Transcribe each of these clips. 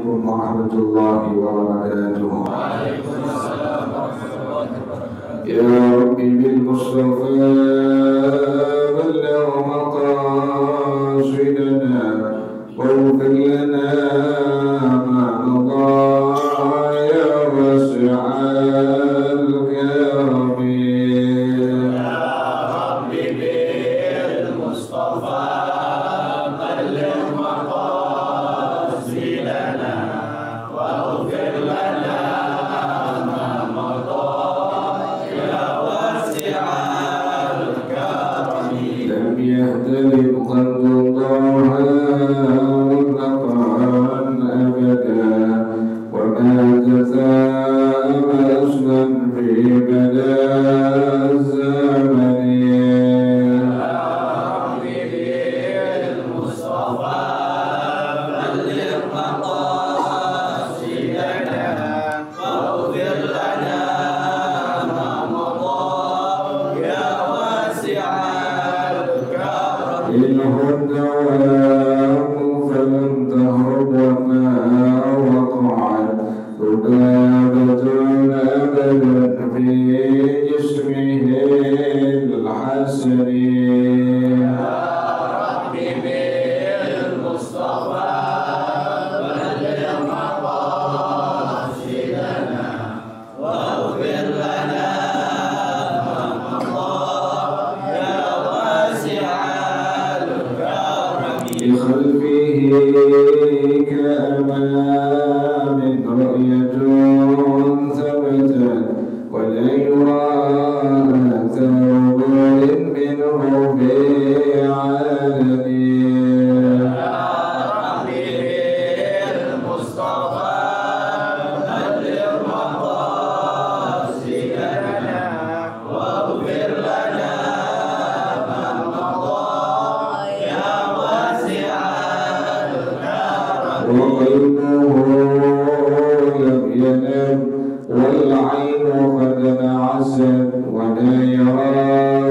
عليكم ورحمة الله وبركاته. يا ربي بالمصطفى بلغ مقاصدنا واغفر لنا ما مضى يا واسع الكرم. يا ربي بالمصطفى بلغ مقاصدنا واغفر لنا ما مضى يا واسع الكرم. لم يهتدم قلب ضاعا مطلقا أبدا وما تثام أصلا في بدا الزمن. يا ربي بالمصطفى بلغ مقاصدنا واغفر لنا ما مضى يا واسع الكرم. إنه الدوام فلم تهرب وما وقعت ذبابة أبدا في جسمه الحسن. يا ربي بالمصطفى بلغ مقاصدنا واغفر لنا ما مضى يا واسع الكرم. بخلفه كأمام رؤية ثبتت ولا يرى أثر ضر منه في علن. يا ربي بالمصطفى بلغ مقاصدنا واغفر لنا ما مضى يا واسع الكرم. وقلبه لم ينم والعين قد انعست ولا يرى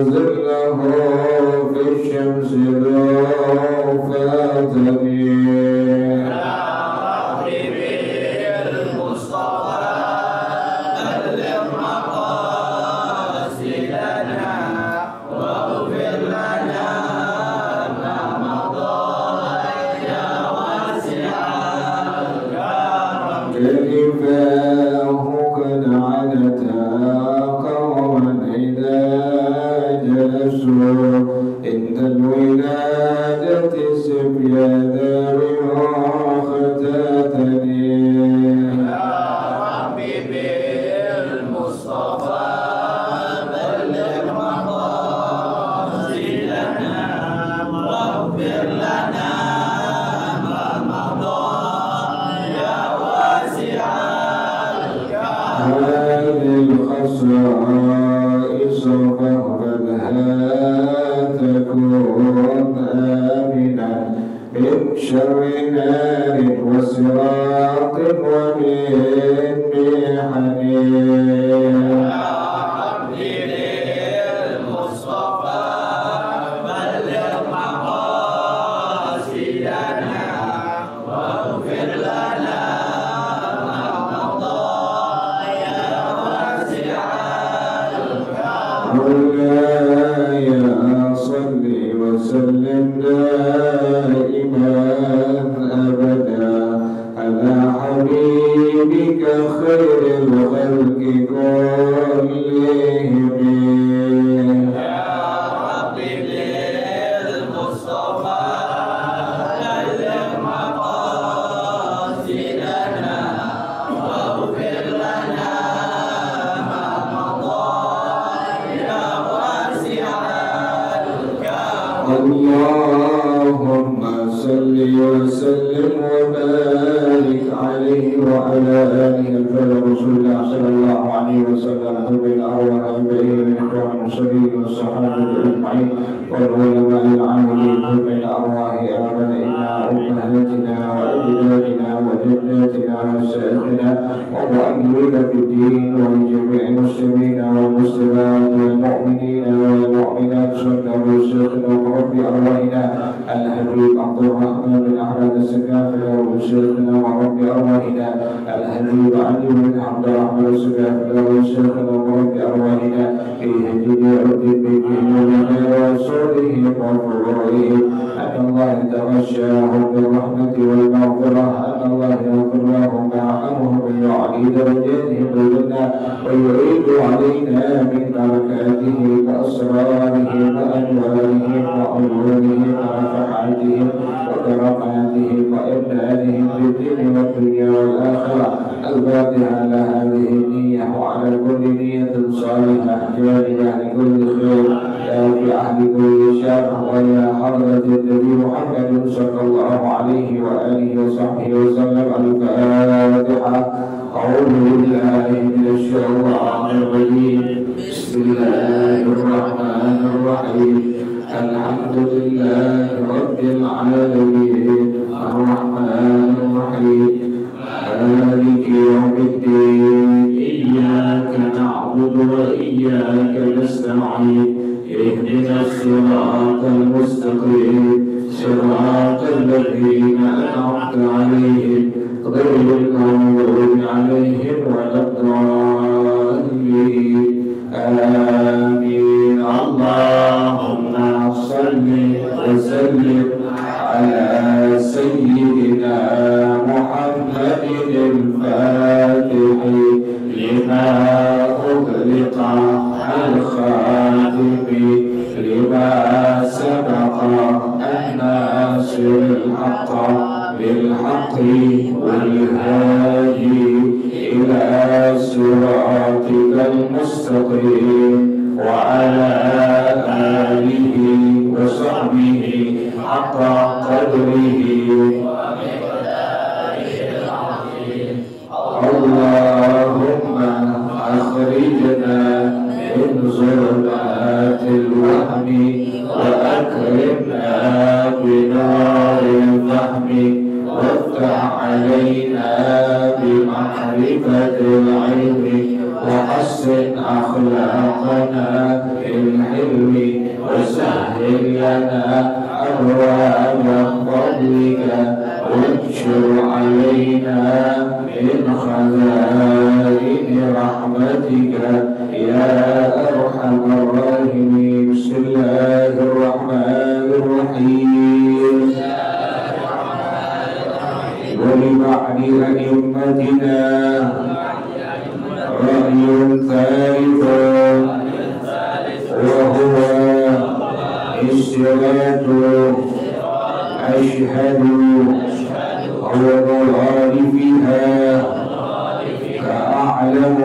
ظله في الشمس ضعفة. يا ربي بالمصطفى بلغ مقاصدنا واغفر لنا ما مضى يا واسع الكرم. كلفاه قد عنتا قوما إذا جلسوا عند الولادة سبيا ذابها ختاتني. يا ربي بالمصطفى بلغ مقاصدنا واغفر لنا ما مضى يا واسع الكرم. هذه الخصائص فاحفظها تكون آمنا من شر نار وسراق ومن محن. يا ربي بالمصطفى بلغ مقاصدنا واغفر لنا ما مضى يا واسع الكرم. مولاي صل وسلم دائما أبدا على حبيبك خير الخلق كلهم. يا ربي بالمصطفى بلغ مقاصدنا واغفر لنا ما مضى يا واسع الكرم. اللهم صل وسلم وبارك عليه وعلى آله الفضل رسول الله صلى الله عليه وسلم بالأرواح البرية من إخوان المرسلين والصحابة أجمعين والعلماء العاملين بالأرواح آمنا إنا أمهاتنا وأجدادنا وجداتنا ومشايخنا ومؤمنين بالدين ولجميع المسلمين والمسلمات والمؤمنين والمؤمنات سنة وشيخنا ورب أرواحنا الحبيب عبد الرحمن بن أحمد السكافلة وشيخنا ورب أرواحنا الحبيب علي بن عبد الرحمن السكافلة وشيخنا ورب أرواحنا في هدي عبد بيته وصوله وفروعه أن الله يتغشاهم بالرحمة والمغفرة أن الله يغفر لهم ويرحمهم ويعلي درجاتهم بالجنة ويعيد علينا من بركاته وأسرارهم وأنوارهم وعلومهم ونفحاتهم وبركاتهم وإبدالهم في الدين والدنيا والآخرة الفاتحة على هذه النية وعلى كل نية صالحة جالبة لكل خير في أهل كل شر وإلى حضرة النبي محمد صلى الله عليه وآله وصحبه وسلم الفاتحة. أعوذ بالله من الشيطان الرجيم. بسم الله الرحمن الرحيم. الحمد لله رب العالمين الرحمن الرحيم مالك يوم الدين إياك نعبد وإياك نستعين اهدنا الصراط المستقيم صراط الذين أنعمت عليهم غير المغضوب عليهم ولا الضالين آمين. اللهم صل وسلم على سيدنا محمد الفاتح لما أغلق الخاتم لما سبق الناصر الحق بالحق والهادي إلى صراطك المستقيم وعلى آله وصحبه حق قدره. اللهم أخرجنا من ظلمات الوهم وأكرمنا بنار الفهم وافتح علينا بمعرفة العلم وحسن أخلاقنا بالحلم وسهل لنا أبواب فضلك وانشر علينا من خزائن رحمتك يا أرحم الراحمين. بسم الله الرحمن الرحيم. ولبعض أئمتنا رأي ثالث وهو اشتراط أشهد ومرادفها كأعلم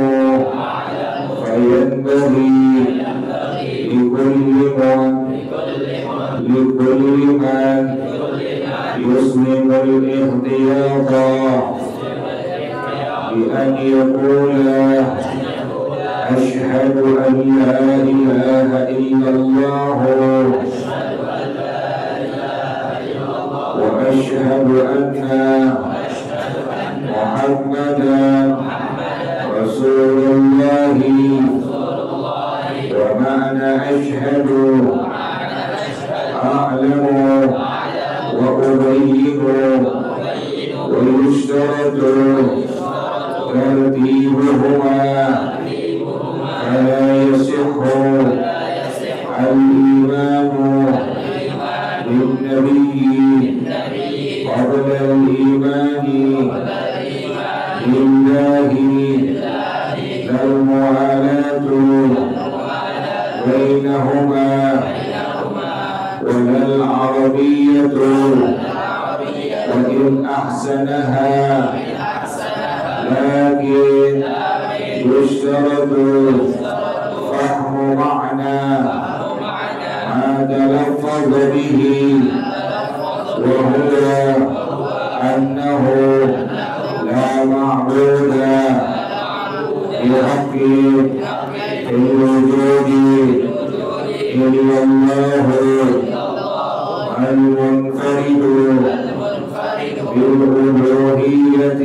فينبغي لكل من يسلم الاحتياط بأن يقول أشهد أن لا إله إلا الله وأشهد أن محمدا رسول الله. ومعنى أشهد أعلم وأبين ويشترط ترتيبهما فلا يصح الإيمان بالنبي قبل الإيمان بالله لا الموالاة بينهما ولا العربية وإن أحسنها لكن يشترط فهم معنى ما تلفظ به وهو أنه لا معبود بحق في الوجود إلا الله المنفرد بالألوهية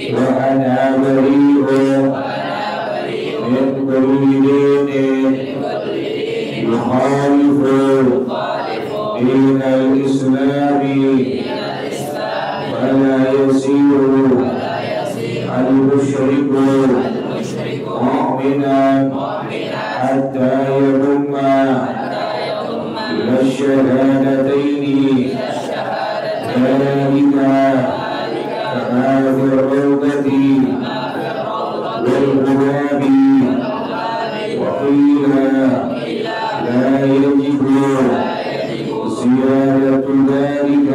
wa ana bari'un min kulli dinin yukhalifu din al-islam wa la yasiru al-mushriku mu'minan hatta yadumma ila syahadataini ذلك كما في الروضة والغراب وقيل لا يجب زيادة ذلك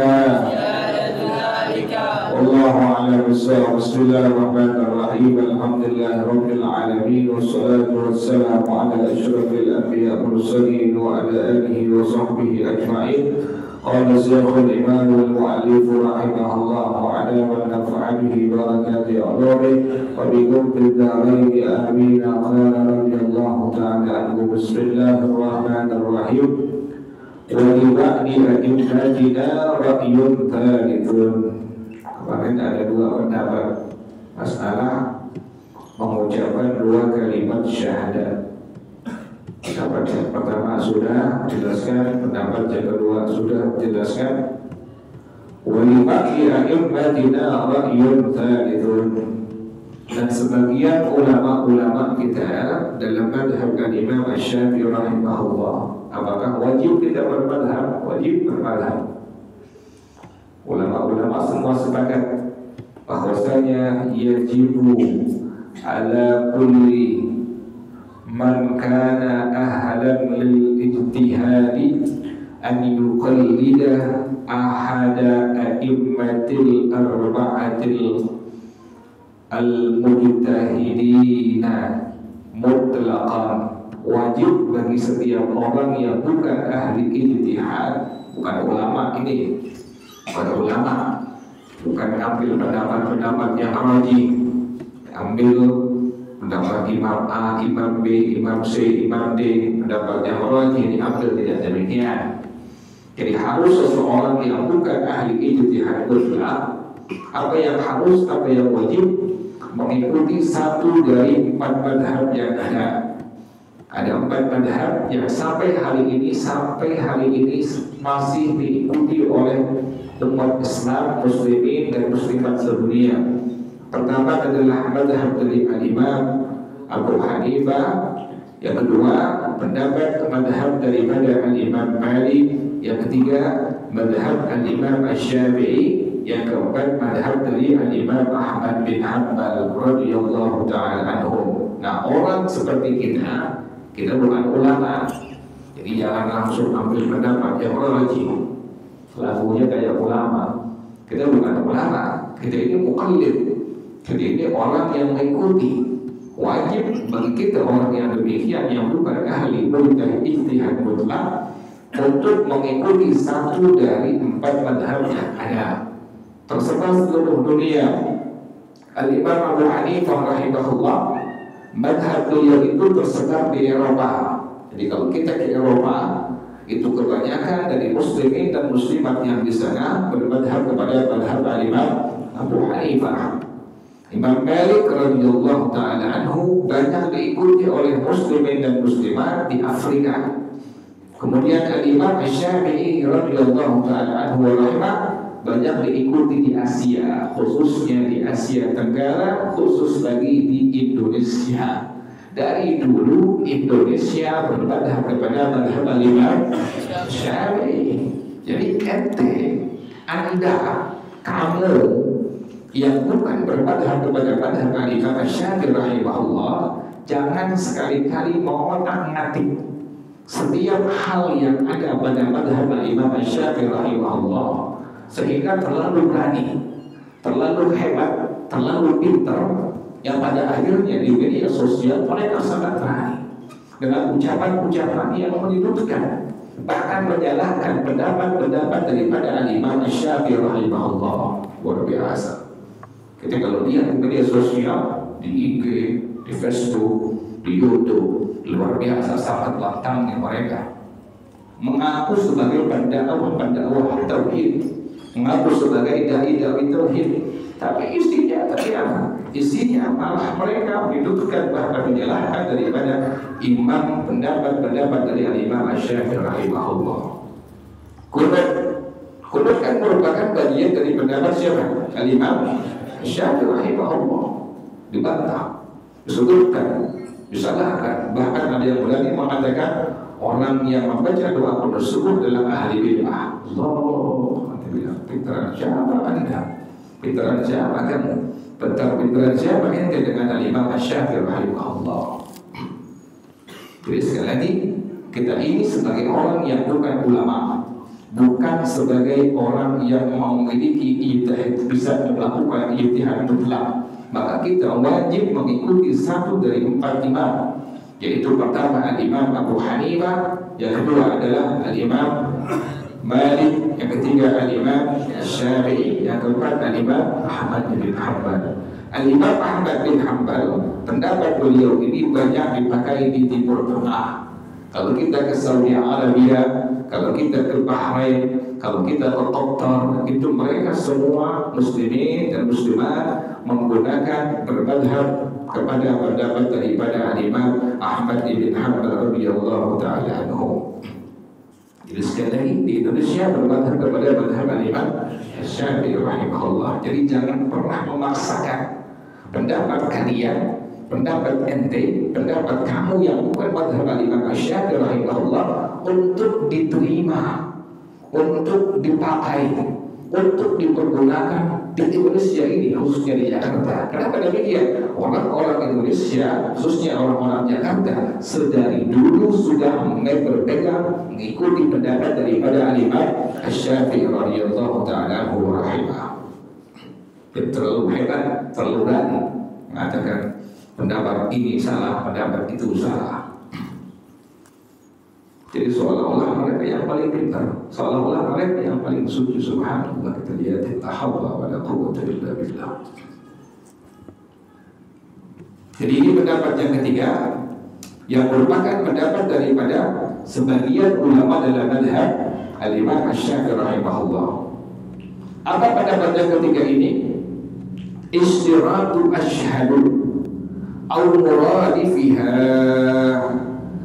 والله أعلم بالصواب. بسم الله الرحمن الرحيم الحمد لله رب العالمين والصلاة والسلام على أشرف الأنبياء والمرسلين وعلى آله وصحبه أجمعين. قال شيخ الإمام المؤلف رحمه الله وعلى من نفع به بركات علومه وبكم في الدارين آمين. قال رضي الله تعالى عنه بسم الله الرحمن الرحيم ولبعض أئمتنا رأي ثالث. Kemarin ada dua pendapat masalah mengucapkan dua kalimat syahadat. Pendapat yang pertama sudah dijelaskan, pendapat yang kedua sudah dijelaskan. Walibaki a'immatina ra'yun thalithun. Dan sebagian ulama-ulama kita dalam madhab Imam Asy-Syafi'i rahimahullah, apakah wajib kita bermadhab? Wajib bermadhab. Ulama-ulama semua sepakat bahwasanya yajibu ala kulli man kana ahlan lil ijtihadi an yuqallida ahada a'immatil arba'atil al-mujtahidina mutlaqan. Wajib bagi setiap orang yang bukan ahli ijtihad, bukan ulama ini, bukan ulama, bukan ambil pendapat-pendapat yang rajih, ambil pendapat Imam A, Imam B, Imam C, Imam D, pendapat yang rajih diambil, tidak demikian. Jadi harus seseorang yang bukan ahli ijtihad mutlak, apa yang harus, apa yang wajib, mengikuti satu dari 4 madhab yang ada. Ada 4 madhab yang sampai hari ini masih diikuti oleh umat Islam, muslimin dan muslimat sedunia. Pertama adalah madhab dari Imam Abu Hanifah. Yang kedua, pendapat madhab daripada Imam Malik. Yang ketiga, madhab Imam Asy-Syafi'i. Yang keempat, madhab dari Imam Ahmad bin Hanbal radhiyallahu ta'ala anhum. Nah, orang seperti kita bukan ulama, jadi jangan langsung ambil pendapat yang rajih, lagunya kayak ulama. Kita bukan ulama, kita ini muqallid, jadi ini orang yang mengikuti. Wajib bagi kita orang yang demikian, yang bukan ahli ijtihad mutlak, untuk mengikuti satu dari 4 madhab yang ada tersebar seluruh dunia. Al-Imam Abu Hanifah rahimahullah, madhab beliau itu tersebar di Eropa. Jadi kalau kita ke Eropa, itu kebanyakan dari muslimin dan muslimat yang di sana bermadhab kepada madhab Imam Abu Hanifah. Imam Malik radhiyallahu ta'ala anhu banyak diikuti oleh muslimin dan muslimat di Afrika. Kemudian Imam Asy-Syafi'i radhiyallahu ta'ala anhu banyak diikuti di Asia, khususnya di Asia Tenggara, khusus lagi di Indonesia. Dari dulu Indonesia bermadhab kepada madhab Imam Syafi'i. Jadi Anda, kamu yang bukan bermadhab kepada madhab Imam Syafi'i rahimahullah, jangan sekali-kali mengotak-ngatik setiap hal yang ada pada madhab Imam Syafi'i rahimahullah, sehingga terlalu berani, terlalu hebat, terlalu pintar, yang pada akhirnya di media sosial mereka sangat berani dengan ucapan-ucapan yang menyudutkan, bahkan menyalahkan pendapat-pendapat daripada Imam Syafi'i rahimahullah. Luar biasa. Kita kalau lihat di media sosial, di IG, di Facebook, di YouTube, luar biasa sangat lantangnya mereka mengaku sebagai pendakwah tauhid, mengaku sebagai dai tauhid, tapi isinya tapi apa? Isinya malah mereka menyudutkan bahkan menyalahkan daripada imam pendapat dari Imam Asy-Syafi'i rahimahullah. Kunut kan merupakan bagian dari pendapat siapa? Imam Asy-Syafi'i rahimahullah. Dibantah, disudutkan, disalahkan. Bahkan ada yang berani mengatakan orang yang membaca doa tersebut adalah ahli bid'ah. Allah, nanti bilang, pintaran siapa Anda? Pintaran siapa kamu? Pintaran siapa ente dengan Imam Asy-Syafi'i rahimahullah? Jadi sekali lagi, kita ini sebagai orang yang bukan ulama, bukan sebagai orang yang memiliki ijtihad, bisa melakukan ijtihad mutlak, maka kita wajib mengikuti satu dari 4 imam, yaitu pertama Al-Imam Abu Hanifah, yang kedua adalah Al-Imam Malik, yang ketiga Al-Imam Syafi'i, yang keempat Al-Imam Ahmad bin Hanbal. Al-Imam Ahmad bin Hanbal, pendapat beliau ini banyak dipakai di Timur Tengah. Kalau kita ke Saudi Arabia, kalau kita ke Bahrain, kalau kita ke Qatar, itu mereka semua muslimin dan muslimat menggunakan bermadhab kepada pendapat daripada Imam Ahmad bin Hanbal radhiyallahu taala anhu. Jadi sekali lagi di Indonesia bermadhab kepada madhab Imam Syafi'i rahimahullah. Jadi jangan pernah memaksakan pendapat kalian, pendapat ente, pendapat kamu yang bukan madhab Imam Syafi'i rahimahullah untuk diterima, untuk dipakai, untuk dipergunakan di Indonesia ini, khususnya di Jakarta. Kenapa demikian? Orang-orang Indonesia, khususnya orang-orang Jakarta, sedari dulu sudah mulai berpegang mengikuti pendapat daripada Imam Asy-Syafi'i radhiyallahu ta'ala anhu wa rahimah. Terlalu hebat, terlalu berani mengatakan pendapat ini salah, pendapat itu salah. Jadi seolah-olah mereka yang paling pintar, seolah-olah mereka yang paling suci. Subhanallah, kita lihat la haula wa la quwwata illa billah. Jadi ini pendapat yang ketiga, yang merupakan pendapat daripada sebagian ulama dalam madhab Al-Imam Asy-Syafi'i rahimahullah. Apa pendapat yang ketiga ini? Istiratu asyhadu au muradifiha,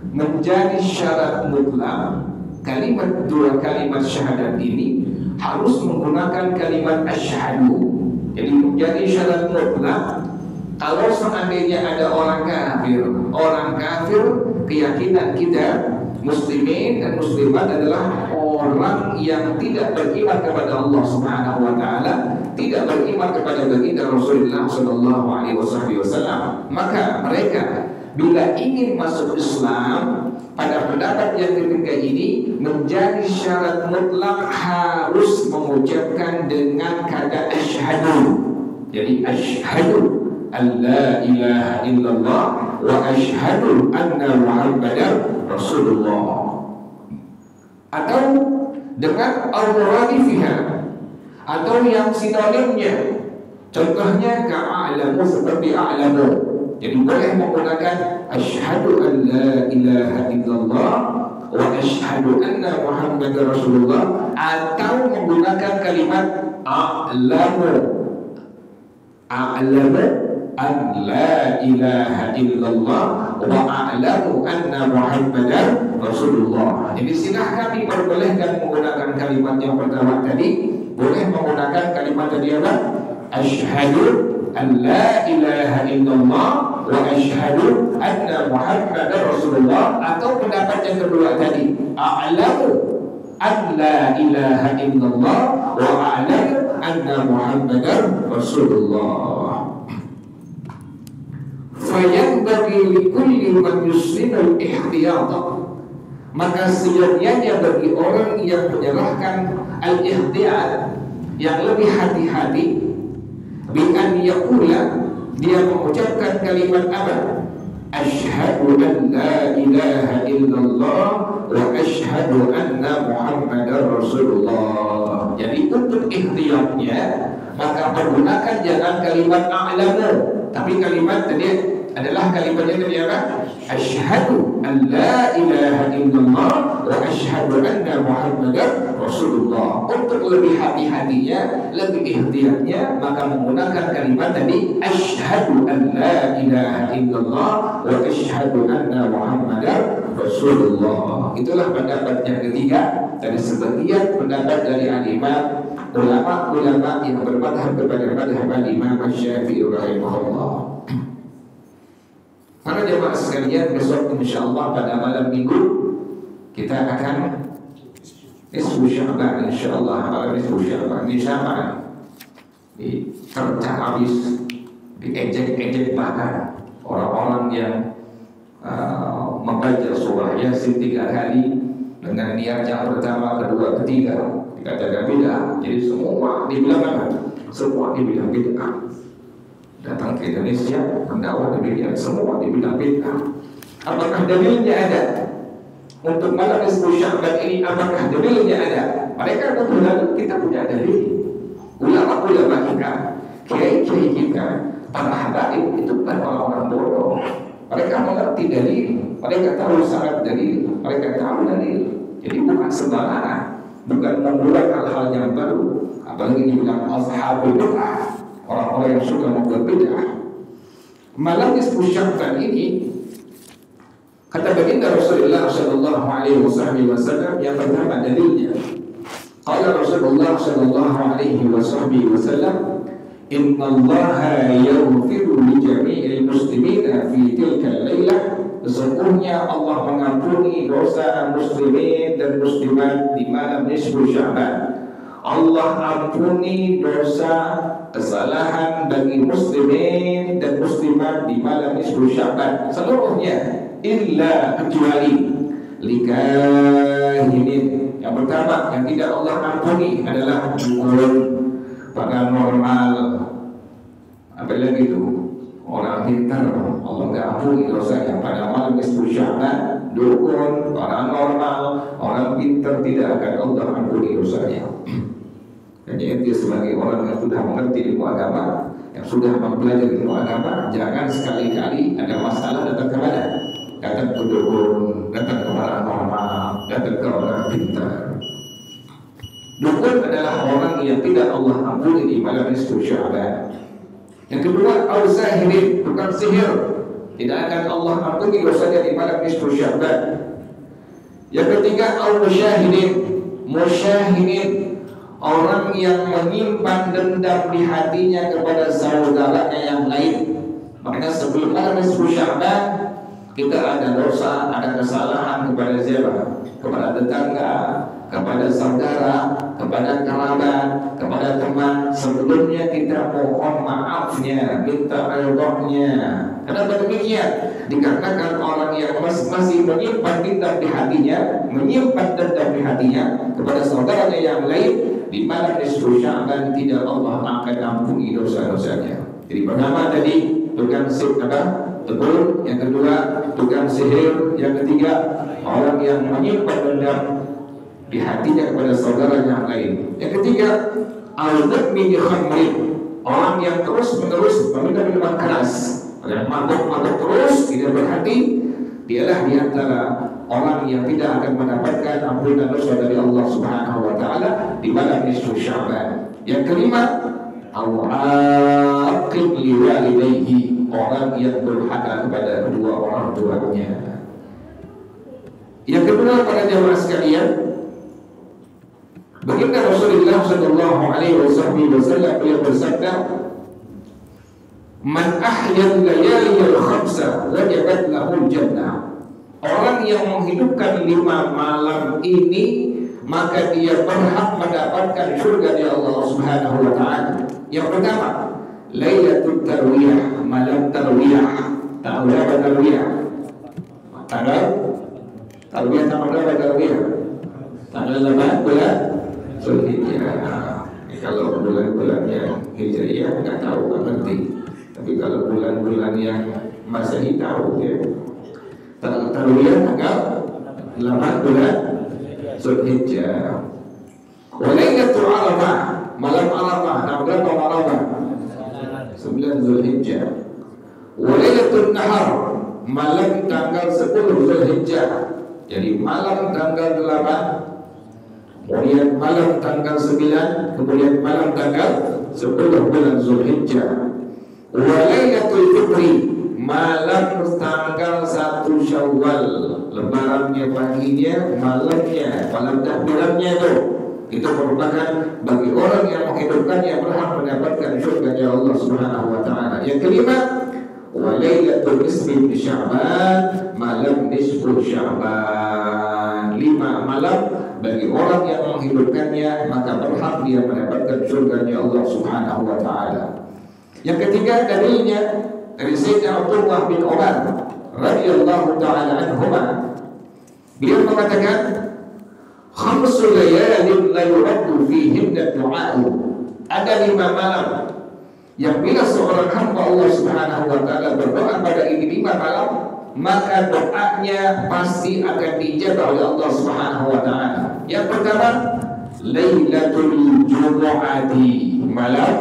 menjadi syarat mutlak dua kalimat syahadat ini harus menggunakan kalimat asyhadu. Jadi menjadi syarat mutlak. Kalau seandainya ada orang kafir, keyakinan kita muslimin dan muslimat adalah orang yang tidak beriman kepada Allah Subhanahu wa taala, tidak beriman kepada baginda Rasulullah sallallahu alaihi wasallam, maka mereka bila ingin masuk Islam, pada pendapat yang ketiga ini menjadi syarat mutlak harus mengucapkan dengan kata asyhadu. Jadi asyhadu an la ilaha illallah wa asyhadu anna Muhammadar Rasulullah. Atau dengan al-muradifiha, atau yang sinonimnya, contohnya ka'alamu seperti a'lamu. Jadi boleh menggunakan asyhadu an la ilaha illallah wa asyhadu anna Muhammadar Rasulullah, atau menggunakan kalimat a'lamu an la ilaha illallah wa a'lamu anna Muhammadar Rasulullah. Jadi silahkan diperbolehkan menggunakan kalimat yang pertama tadi, boleh menggunakan kalimat tadi apa? Asyhadu an la ilaha illallah wa asyhadu anna Muhammadar Rasulullah, atau pendapat yang kedua tadi a'lamu an la ilaha illallah wa a'lamu anna Muhammadar Rasulullah. Fayanbaghi likulli man yuslimu al-ihtiyat, maka sejatinya bagi orang yang menyerahkan al-ihtiyat, yang lebih hati-hati, bi an yaqula, dia mengucapkan kalimat apa? Asyhadu an la ilaha illallah wa asyhadu anna Muhammadar Rasulullah. Jadi untuk ikhtiyatnya maka pergunakan jangan kalimat a'lamu, tapi kalimat tadi adalah kalimatnya tadi apa? Asyhadu an la ilaha illallah wa asyhadu anna Muhammadar Rasulullah. Untuk lebih hati-hatinya, lebih ikhtiarnya, maka menggunakan kalimat tadi asyhadu an la ilaha illallah wa asyhadu anna Muhammadar Rasulullah. Itulah pendapat yang ketiga dari sebagian pendapat dari al-imam ulama-ulama yang bermadhab kepada madhab al-imam Asy-Syafi'i rahimahullah. Para jemaah sekalian, besok insyaallah pada malam minggu kita akan nisfu Sya'ban insyaallah. Malam nisfu Sya'ban ini sama ditercah habis, diejek-ejek bahkan orang-orang yang membaca surah Yasin 3 kali dengan niat yang pertama, kedua, ketiga dikatakan bid'ah. Jadi semua dibilang apa? Semua dibilang bid'ah. Datang ke Indonesia mendakwah demikian, semua dibilang bid'ah. Apakah dalilnya ada? Untuk malam nisfu Sya'ban ini apakah dalilnya ada? Mereka kebetulan kita punya dalil. Ulama-ulama kita, kiai-kiai kita, para habaib itu bukan orang-orang bodoh. Mereka mengerti dalil, mereka tahu syarat dalil, mereka tahu dalil. Jadi bukan sembarangan, bukan membuat hal-hal yang baru. Apalagi dibilang ashabul bid'ah, orang-orang yang suka membuat bid'ah. Malam nisfu Sya'ban ini, kata baginda Rasulullah sallallahu alaihi wasallam, yang pertama dalilnya. Qala Rasulullah sallallahu alaihi wasallam, inna Allaha yaghfiru li jami'il muslimina fi tilka al-lailah. Sesungguhnya Allah mengampuni dosa muslimin dan muslimat di malam nisfu Sya'ban. Allah ampuni dosa kesalahan bagi muslimin dan muslimat di malam nisfu Sya'ban seluruhnya, illa kecuali likahinin. Yang pertama yang tidak Allah ampuni adalah dukun, paranormal, apalagi itu orang pintar, Allah nggak ampuni dosanya pada malam nisfu Sya'ban. Dukun, paranormal, orang pintar tidak akan Allah ampuni dosanya. Jadi dia sebagai orang yang sudah mengerti ilmu agama, yang sudah mempelajari ilmu agama, jangan sekali-kali ada masalah datang kemana? Datang ke dukun, datang ke paranormal, datang ke orang pintar. Dukun adalah orang yang tidak Allah ampuni di malam nisfu Sya'ban. Yang kedua, al-zahirin, bukan sihir, tidak akan Allah ampuni dosanya di malam nisfu Sya'ban. Yang ketiga, al-musyahidin, musyahidin, orang yang menyimpan dendam di hatinya kepada saudaranya yang lain. Makanya sebelum malam nisfu Sya'ban kita ada dosa, ada kesalahan kepada siapa? Kepada tetangga, kepada saudara, kepada kerabat, kepada teman. Sebelumnya kita mohon maafnya, minta ridhonya. Kenapa demikian? Dikarenakan orang yang masih menyimpan dendam di hatinya, menyimpan dendam di hatinya kepada saudaranya yang lain, di malam nisfu Sya'ban tidak Allah akan ampuni dosa-dosanya. Jadi pertama tadi tukang dukun, yang kedua tukang sihir, yang ketiga orang yang menyimpan dendam di hatinya kepada saudara yang lain. Yang ketiga, al-mudmin khamrin, orang yang terus-menerus meminum minuman keras, yang mabuk terus tidak berhenti, dialah di antara orang yang tidak akan mendapatkan ampunan dosa dari Allah Subhanahu wa taala di malam nisfu Sya'ban. Yang kelima, al-aqib li walidayhi, orang yang berhak kepada kedua orang tuanya. Yang kedua, para jamaah sekalian, baginda Rasulullah sallallahu alaihi wasallam beliau bersabda, man ahya al-layali al-khamsa wajabat lahu jannah. Orang yang menghidupkan 5 malam ini, maka dia berhak mendapatkan surga dari Allah Subhanahu wa taala. Yang pertama, Lailatul Tarwiyah, malam Tarwiyah. Tahu apa Tarwiyah? Tanggal Tarwiyah tanggal berapa Tarwiyah? Tanggal 8 bulan Zulhijjah. Kalau bulan-bulan yang Hijriah nggak tahu, nggak ngerti. Tapi kalau bulan-bulan yang Masehi tahu ya. Tarwiyah tanggal 8 bulan Zulhijjah. Walailatul Arafah, malam Arafah. Tanggal berapa Arafah? 9 Zulhijjah. Walailatul Nahar, malam tanggal 10 Zulhijjah. Jadi malam tanggal 8, kemudian malam tanggal 9, kemudian malam tanggal 10 bulan Zulhijjah. Walailatul Fitri, malam tanggal 1 Syawal, lebarannya paginya, malamnya, malam takbirannya itu merupakan bagi orang yang menghidupkannya berhak mendapatkan syurga Allah Subhanahu wa taala. Yang kelima, walailatul nisfi min Sya'ban, malam nisfu Sya'ban. 5 malam bagi orang yang menghidupkannya maka berhak dia mendapatkan syurga Allah Subhanahu wa taala. Yang ketiga dalilnya dari Sayyidina Abdullah bin Umar radhiyallahu taala anhuma, beliau mengatakan, khamsu layalin la yuraddu fihinna du'a'u. Ada 5 malam yang bila seorang hamba Allah Subhanahu wa taala berdoa pada ini 5 malam, maka doanya pasti akan dijabah oleh Allah Subhanahu wa taala. Yang pertama, Lailatul Jumu'ati, malam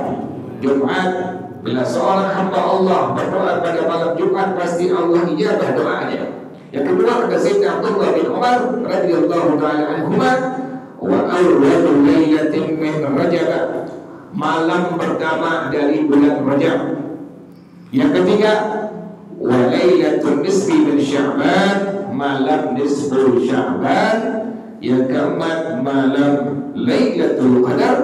Jumat. Bila seorang hamba Allah berdoa pada malam Jumat, pasti Allah ijabah doanya. Yang kedua, kata Sayyidina Abdullah bin Umar radhiyallahu taala anhuma, wa awwalul lailatin min Rajab, malam pertama dari bulan Rajab. Yang ketiga, wa lailatul nisfi min Sya'ban, malam nisfu Sya'ban. Yang keempat, malam Lailatul Qadar.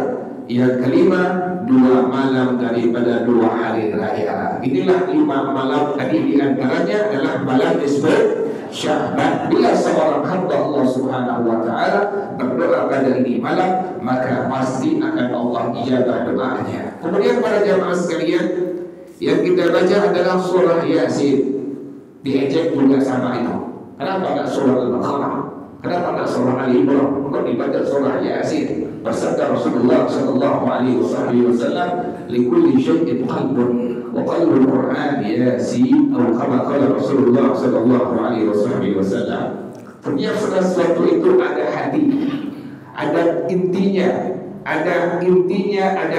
Yang kelima, 2 malam daripada 2 hari raya. Inilah 5 malam tadi, diantaranya adalah malam nisfu Sya'ban. Bila seorang hamba Allah Subhanahu wa taala berdoa pada ini malam, maka pasti akan Allah ijabah doanya. Kemudian para jamaah sekalian, yang kita baca adalah surah Yasin. Diejek juga sama itu. Kenapa enggak surah Al-Baqarah? Kenapa enggak surah Ali Imran? Kok dibaca surah Yasin? Bersabda Rasulullah sallallahu alaihi wasallam, "Likulli syai'in qalbun wa qalbul Qur'an Yasin." Atau kama qala Rasulullah sallallahu alaihi wasallam. Setiap sesuatu itu ada hati, ada intinya, ada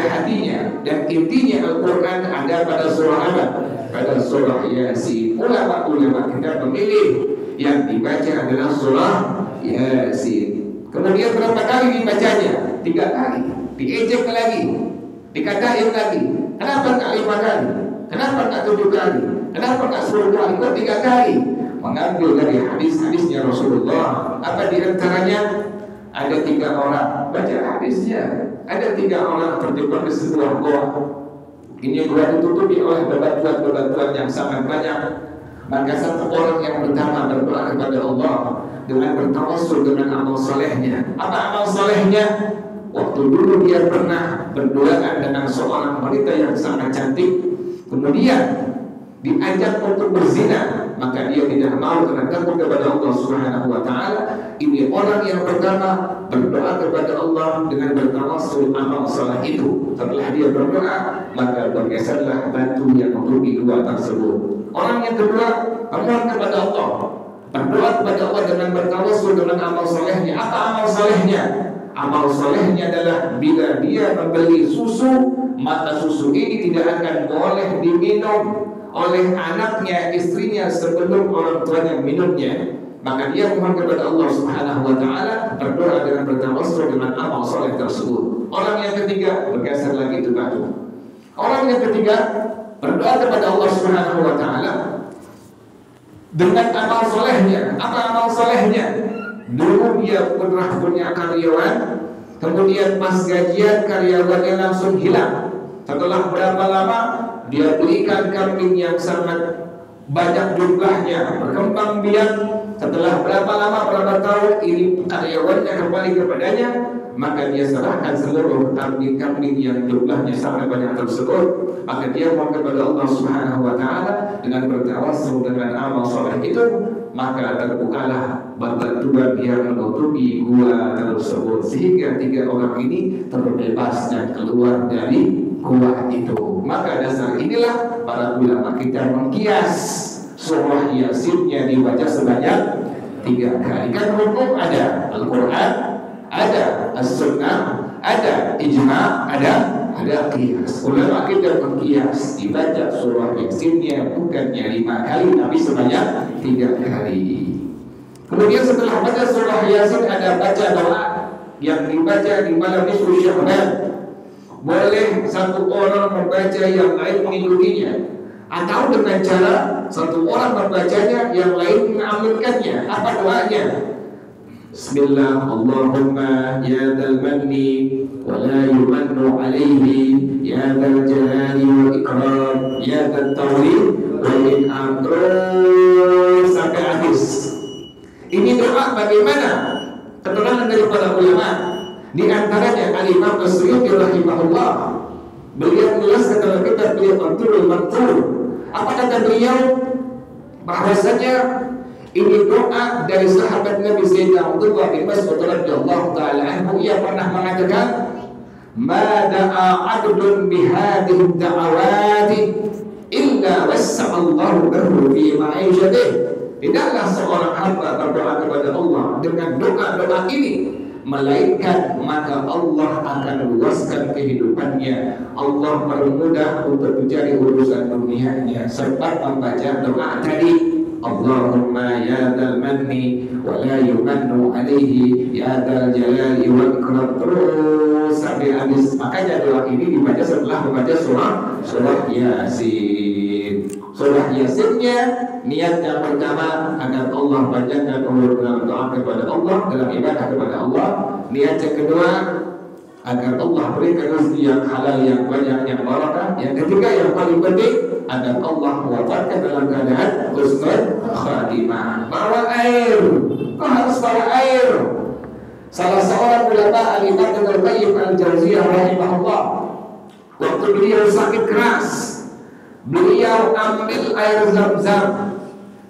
hatinya, dan intinya Al-Quran ada pada surah apa? Pada surah Yasin. Ulama kita memilih yang dibaca adalah surah Yasin. Kemudian berapa kali dibacanya? 3 kali. Diejek lagi, dikatain lagi. Kenapa enggak 5 kali? Kenapa enggak 7 kali? Kenapa enggak 10 kali? Kok 3 kali? Mengambil dari hadis-hadisnya Rasulullah. Apa diantaranya? Ada 3 orang, baca hadisnya. Ada 3 orang terjebak di sebuah gua. Ini gua ditutupi oleh bebatuan-bebatuan yang sangat banyak. Maka satu orang yang pertama berdoa kepada Allah dengan bertawassul dengan amal solehnya. Apa amal solehnya? Waktu dulu dia pernah berduaan dengan seorang wanita yang sangat cantik, kemudian diajak untuk berzina, maka dia tidak mau karena takut kepada Allah Subhanahu wa taala. Ini orang yang pertama berdoa kepada Allah dengan bertawassul amal saleh itu. Setelah dia berdoa, maka bergeserlah batu yang menutupi gua tersebut. Orang yang kedua berdoa kepada Allah, berdoa kepada Allah dengan bertawassul dengan amal salehnya. Apa amal salehnya? Amal solehnya adalah bila dia membeli susu, maka susu ini tidak akan boleh diminum oleh anaknya, istrinya sebelum orang tuanya minumnya. Maka dia mohon kepada Allah Subhanahu wa taala, berdoa dengan bertawassul dengan amal soleh tersebut. Orang yang ketiga bergeser lagi itu batu. Orang yang ketiga berdoa kepada Allah Subhanahu wa taala dengan amal solehnya. Apa amal solehnya? Dulu dia pernah punya karyawan, kemudian pas gajian karyawannya langsung hilang. Setelah berapa lama dia belikan kambing yang sangat banyak jumlahnya, berkembang biak. Setelah berapa lama, berapa tahun ini karyawannya kembali kepadanya, maka dia serahkan seluruh kambing-kambing yang jumlahnya sangat banyak tersebut. Maka dia mohon kepada Allah Subhanahu wa taala dengan bertawassul dengan amal soleh itu, maka terbukalah bebatuan yang menutupi gua tersebut, sehingga 3 orang ini terbebas dan keluar dari gua itu. Maka dasar inilah para ulama kita mengkias surah Yasinnya dibaca sebanyak 3 kali. Kan hukum ada Al-Quran, ada As-Sunnah, ada Ijma', ada ada qiyas. Ulama kita berqiyas, dibaca surah Yasinnya bukannya 5 kali tapi sebanyak 3 kali. Kemudian setelah baca surah Yasin ada baca doa yang dibaca di malam nisfu Sya'ban. Boleh satu orang membaca, yang lain mengikutinya, atau dengan cara satu orang membacanya, yang lain mengamalkannya. Apa doanya? Bismillah, Allahumma ya dzal manni wa la yumannu alaihi, ya dzal jalali wal ikram, ya dzal tawli wal in'am, terus sampai habis. Ini doa bagaimana? Keterangan dari para ulama, di antaranya Al-Imam As-Suyuti rahimahullah, beliau menjelaskan dalam kitab beliau Qatrul Manthur. Apa kata beliau? Bahwasanya ini doa dari sahabat Nabi Sayyidina Abdullah bin Mas'ud radhiyallahu taala anhu. Ia pernah mengatakan, "Ma da'a 'abdun bihadhihi da'awati illa wassa'allahu lahu fi ma'ishatihi." Tidaklah seorang hamba berdoa kepada Allah dengan doa-doa ini, melainkan maka Allah akan luaskan kehidupannya. Allah mempermudah untuk mencari urusan dunianya, serta membaca doa tadi, Allahumma ya dzal manni wa la yumannu alaihi, ya dzal jalali wal ikram, terus sampai habis. Makanya doa ini dibaca setelah membaca surah Yasin. Surah Yasinnya niat yang pertama agar Allah panjangkan umur dalam doa kepada Allah, dalam ibadah kepada Allah. Niat yang kedua agar Allah berikan rezeki yang halal, yang banyak, yang barakah. Yang ketiga yang paling penting, agar Allah wafatkan dalam keadaan husnul khatimah. Bawa air, kau harus bawa air. Salah seorang ulama Al-Imam Ibnu Qayyim Al-Jauziyah rahimahullah, waktu beliau sakit keras, beliau ambil air Zam-Zam,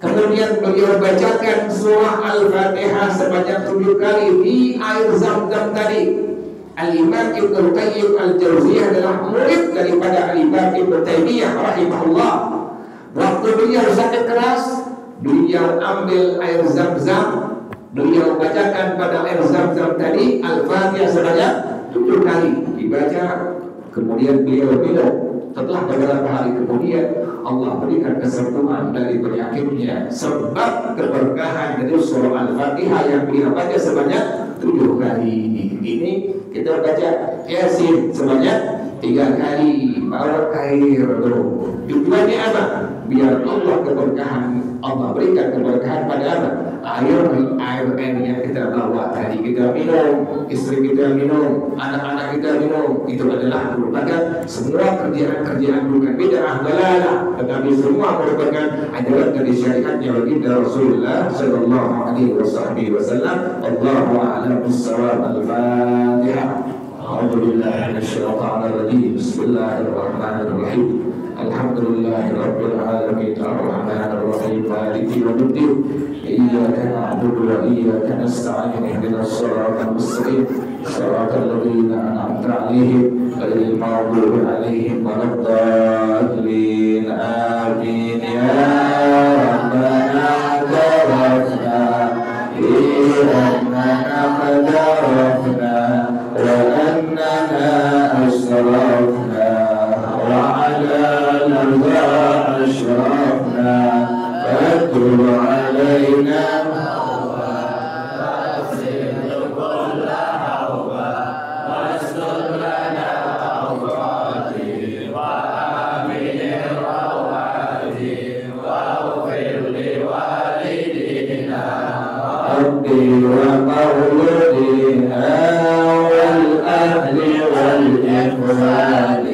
kemudian beliau bacakan surah Al-Fatihah sebanyak 7 kali di air Zam-Zam tadi. Al-Imam Ibnu Qayyim Al-Jauziyah adalah murid daripada Al-Imam Ibnu Taimiyah rahimahullah. Waktu beliau sakit keras, beliau ambil air Zam-Zam, beliau bacakan pada air Zam-Zam tadi Al-Fatihah sebanyak 7 kali dibaca, kemudian beliau minum. Setelah beberapa hari kemudian Allah berikan kesembuhan dari penyakitnya sebab keberkahan dari surah Al-Fatihah yang beliau baca sebanyak 7 kali. Ini kita baca Yasin sebanyak 3 kali. Bawa air dulu. Tujuannya apa? Biar Allah keberkahan, Allah berikan keberkahan pada apa? Air yang kita bawa tadi kita minum, istri kita minum, anak-anak kita minum, itu adalah merupakan semua kerjaan bukan bid'ah dalalah, tetapi semua merupakan ajaran dari syariatnya baginda Rasulullah sallallahu alaihi wasallam. Allahu a'lam bis-shawab. Al-Fatihah. A'udzu billahi minasyaitonir rajim. Bismillahirrahmanirrahim. Alhamdulillahirabbil alamin, arrahmanir rahim, maliki yaumiddin. Iyyaka na'budu wa iyyaka nasta'in. Ihdinas siratal mustaqim. Shiratal ladzina an'amta 'alaihim ghairil maghdubi 'alaihim waladdallin. Amin. Ya Rabbana tarafna innana qadarna wa annana asrafna wa 'ala أشرفنا فاتب علينا وأسر كل حوبة واستر لنا أوقاتي وآمن رواتي واغفر لوالدينا ربي ومولدينا والأهل والإخوان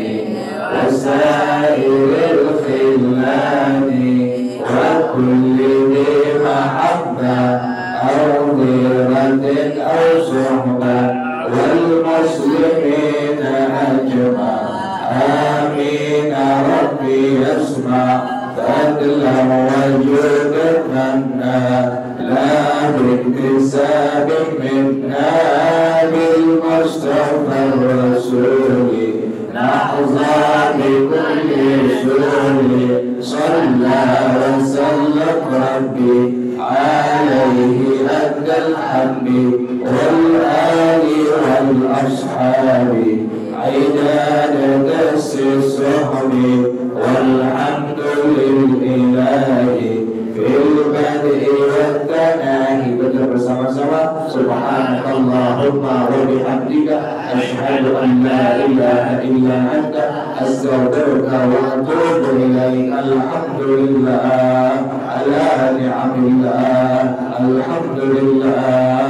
وسائر الخلان وكل ذي محبة أو غيرة أو صحبة والمسلمين أجمع. آمين. ربي يسمع فضلا وجودا منا لا باكتساب منا بالمصطفى الرسول نحظى بكل شؤون. صلى وسلم ربي عليه أدى الحمد والآل والأصحاب عداد وأتوب إليك. الحمد لله على نعم الله، الحمد لله.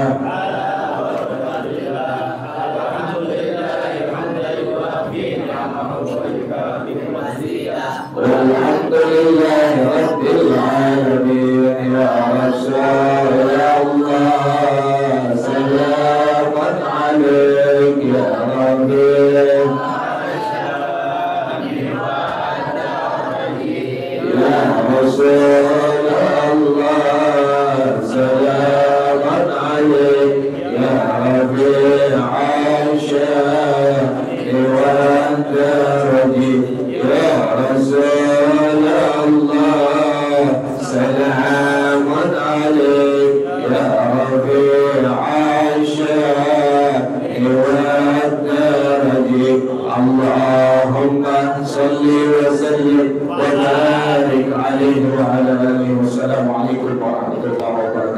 والحمد لله رب العالمين. يا رسول الله سلام عليك يا ربي. يا رسول الله سلام عليك يا ربيع الشام والدرج. يا رسول الله سلام عليك يا ربيع الشام والدرج. اللهم صل وسلم وبارك عليه وعلى آله. والسلام عليكم ورحمة الله وبركاته.